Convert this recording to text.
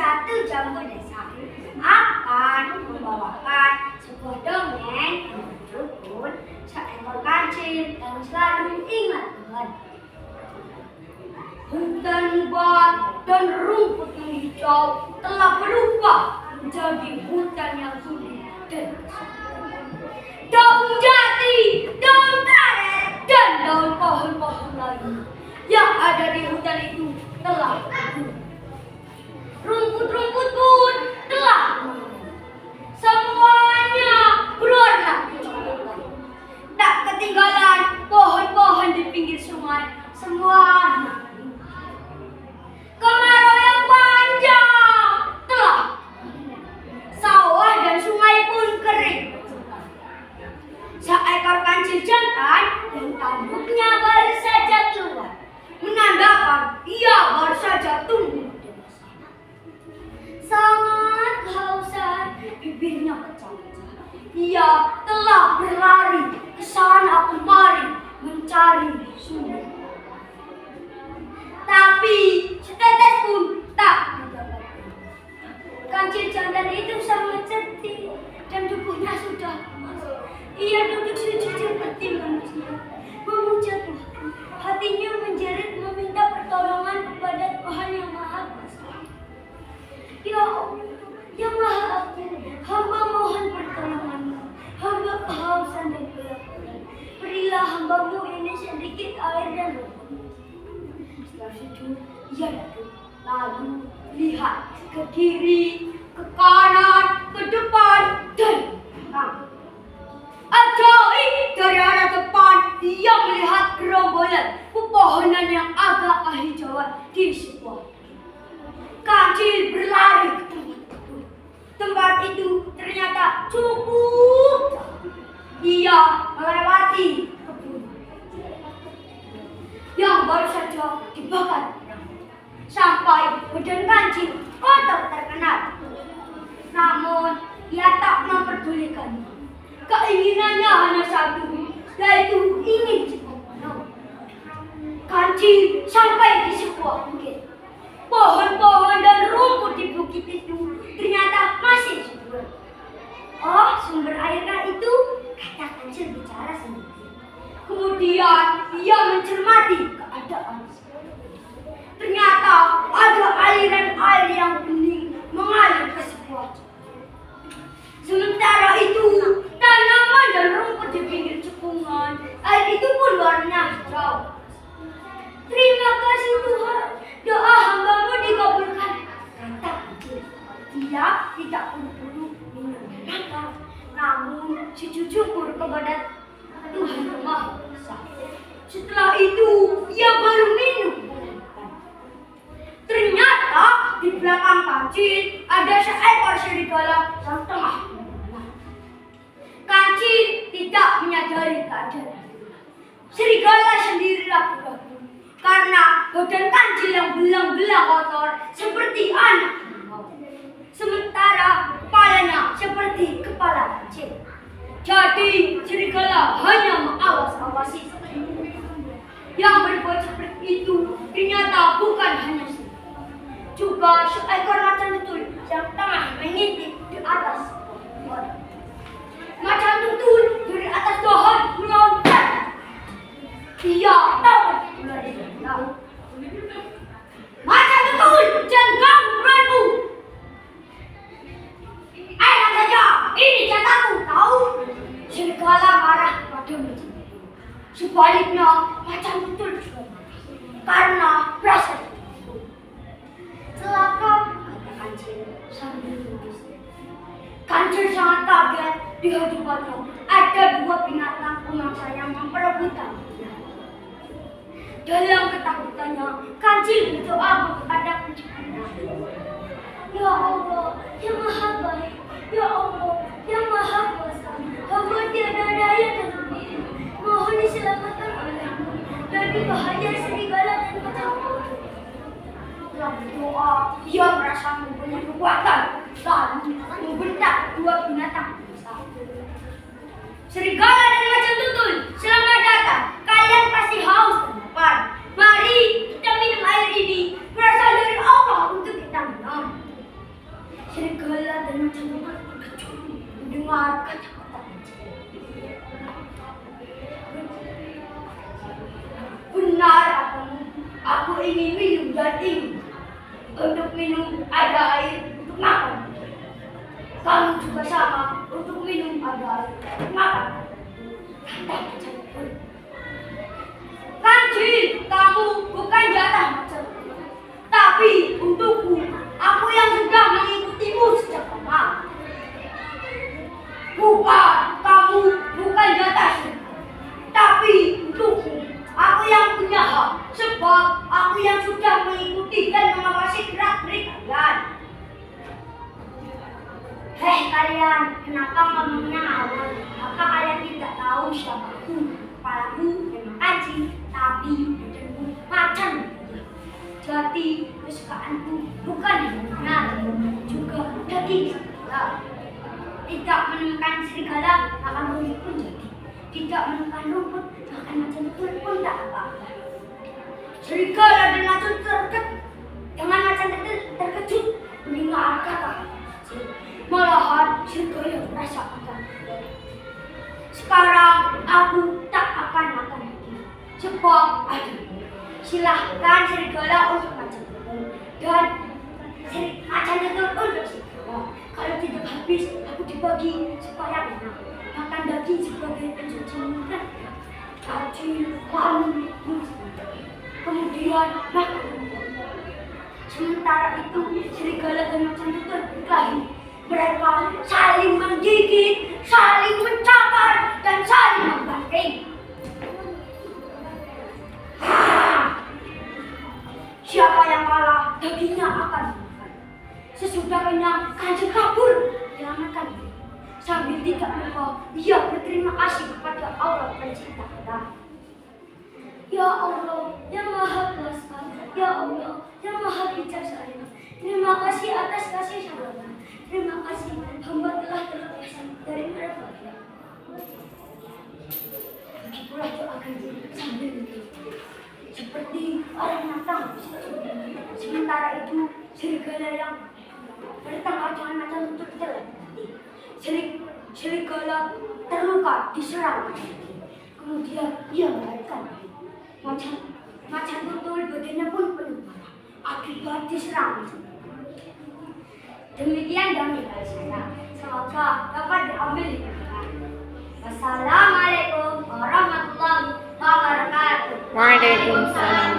satu jambu desa akan membawakan sebuah dongeng yang berjudul Seekor Kancil yang Selalu Ingat Tuhan. Hutan lebat dan rumput yang hijau telah berubah menjadi hutan yang sunyi dan daun jati, daun karet, dan daun pohon-pohon lain yang ada di hutan itu telah gugur. Rumput-rumput pun telah semuanya berwarna kecoklatan. Tak ketinggalan pohon-pohon di pinggir sungai, semuanya. Kemarau yang panjang telah sawah dan sungai pun kering. Seekor kancil jantan dan tanduknya baru saja keluar, menandakan ia baru saja tumbuh dewasa. Sangat kehausan, bibirnya pecah-pecah. Ia telah berlari ke sana kemari mencari sumber. Tapi setetes pun tak didapatkan. Kancil jantan itu sangat sedih dan tubuhnya sudah lemas. Ia duduk sujud seperti manusia, memuja Tuhan. Hatinya menjerit meminta pertolongan kepada Tuhan yang Maha Kuasa. Ya Allah, yang Maha Agung, hamba mohon pertolonganmu. Hamba kehausan dan kelaparan. Berilah hambamu ini sedikit air dan rokok. Setelah sujud, ia duduk, lalu lihat ke kiri, ke kanan, ke depan, dan belakang. Ajaib, dari arah depan ia melihat gerombolan pepohonan yang agak hijauan di sebuah. Kancil berlari ke tempat itu. Tempat itu ternyata cukup jauh. Ia melewati kebun yang baru saja dibakar sampai badan kancil kotor terkenal. Namun ia tak memperdulikannya. Keinginannya hanya satu, yaitu ingin cepat penuh. Kancil sampai di sebuah bukit. Pohon-pohon dan rumput di bukit itu ternyata masih subur. Oh, sumber airkah itu? Kata kancil bicara sendiri. Kemudian ia mencermati keadaan. Ternyata ada aliran air yang bening mengalir ke sebuah. Sementara itu, tanaman dan rumput di pinggir cekungan, air itu pun warnanya hijau. Terima kasih Tuhan, doa hambamu dikabulkan. Kata kancil. Dia tidak buru-buru minum dan makan, namun sujud syukur kepada Tuhan yang Maha Kuasa. Setelah itu, ia baru minum dan makan. Ternyata di belakang kancil ada seekor serigala yang tengah berenang. Kancil tidak menyadari keadaan itu. Serigala sendiri ragu-ragu karena badan kancil yang belang-belang kotor seperti anak harimau. Sementara kepalanya seperti kepala kancil. Jadi serigala hanya mengawas-awasi. Yang berbuat seperti itu ternyata bukan hanya juga seekor macan tutul yang tengah mengintip di atas pohon. Macan tutul dari atas pohon meloncat. Dia tahu dari dalam. Macan tutul, jangan ganggu buruanku. Enak saja, ini jatahku, tahu? Serigala marah pada macan tutul. Sebaliknya, macan tutul juga marah karena merasa celaka, kata kancil sambil menangis. Kancil sangat kaget di hadapannya ada dua binatang pemangsa yang memperebutkan. Dalam ketakutannya, kancil berdoa kepada penciptanya. Ya Allah, yang Maha Baik, Ya Allah, yang Maha Kuasa, hamba tiada daya dan sendiri, mohon diselamatkan olehmu dari bahaya serigala dan macan tutul. Setelah berdoa, ia merasa mempunyai kekuatan, lalu membentak dua binatang besar. Serigala dan macan tutul, selamat datang. Kalian pasti haus dan lapar. Mari kita minum air ini, berasal dari Allah untuk kita minum. serigala dan macan tutul terkejut mendengar kata-kata benar aku ingin minum daging. Untuk minum ada air untuk makan. Kamu juga sama untuk minum ada air untuk makan. Kata macan tutul. Kancil, kamu bukan jatah macan tutul, tapi untukku, aku yang sudah mengikutimu sejak lama. Bukan, kamu bukan jatah serigala, tapi untukku, aku yang punya hak, sebab aku yang sudah mengikuti dan mengawasi gerak-gerik kalian. Hei kalian, kenapa ngomongnya awal? Apa kalian tidak tahu siapa aku? Kepalaku memang kancil, tapi badanku macan. Jadi kesukaanku bukan hewan, juga daging serigala. Tidak menemukan serigala, akan rumput pun jadi. Tidak menemukan rumput, makan macan tutul pun tak apa-apa. Serigala dan macan terkejut, dengan macan tutul terkejut mendengar kata-kata. Malahan serigala merasa akan. Sekarang aku tak akan makan lagi, sebab aduh. Silahkan serigala untuk macan tutul dan macan tutul untuk serigala. Kalau tidak habis, aku dibagi supaya enak. Makan daging sebagai pencuci. Kacil, kamu, kemudian makan. Sementara itu, serigala dan macan tutul berkelahi. Mereka saling menggigit, saling mencakar, dan saling membanting. Siapa yang kalah, dagingnya akan dimakan. Sesudah kenyang, kancil kabur, menyelamatkan diri. Sambil tidak lupa, ia berterima kasih kepada Allah pencipta kita. Ya Allah, yang maha kuasa, ya Allah, yang maha bijaksana. Terima kasih atas kasih sayangnya. Terima kasih, hamba telah terlepas dari mereka. Begitulah doa kancil sambil berdoa. Seperti orang yang tangguh. Sementara itu, serigala yang bertengkar dengan macan tutul telah mati. Serigala terluka diserang. Kemudian ia melarikan diri. Macan tutul badannya pun penuh darah akibat diserang. Demikian dari saya. Semoga dapat diambil hikmah. Wassalamualaikum warahmatullahi wabarakatuh. Waalaikumsalam.